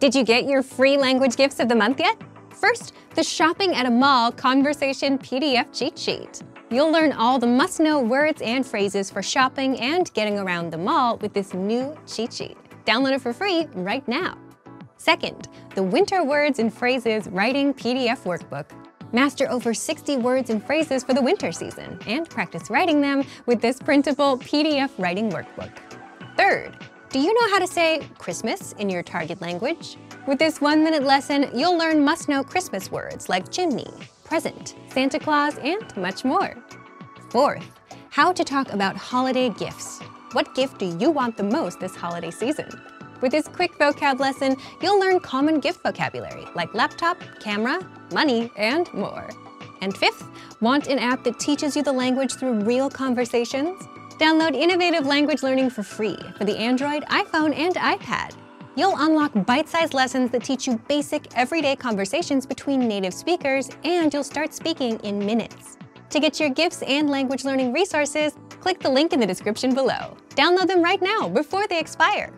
Did you get your free language gifts of the month yet? First, the Shopping at a Mall Conversation PDF cheat sheet. You'll learn all the must-know words and phrases for shopping and getting around the mall with this new cheat sheet. Download it for free right now. Second, the Winter Words and Phrases Writing PDF Workbook. Master over 60 words and phrases for the winter season and practice writing them with this printable PDF writing workbook. Third, do you know how to say Christmas in your target language? With this 1-minute lesson, you'll learn must-know Christmas words like chimney, present, Santa Claus, and much more. Fourth, how to talk about holiday gifts. What gift do you want the most this holiday season? With this quick vocab lesson, you'll learn common gift vocabulary like laptop, camera, money, and more. And fifth, want an app that teaches you the language through real conversations? Download Innovative Language Learning for free for the Android, iPhone, and iPad. You'll unlock bite-sized lessons that teach you basic, everyday conversations between native speakers, and you'll start speaking in minutes. To get your gifts and language learning resources, click the link in the description below. Download them right now before they expire.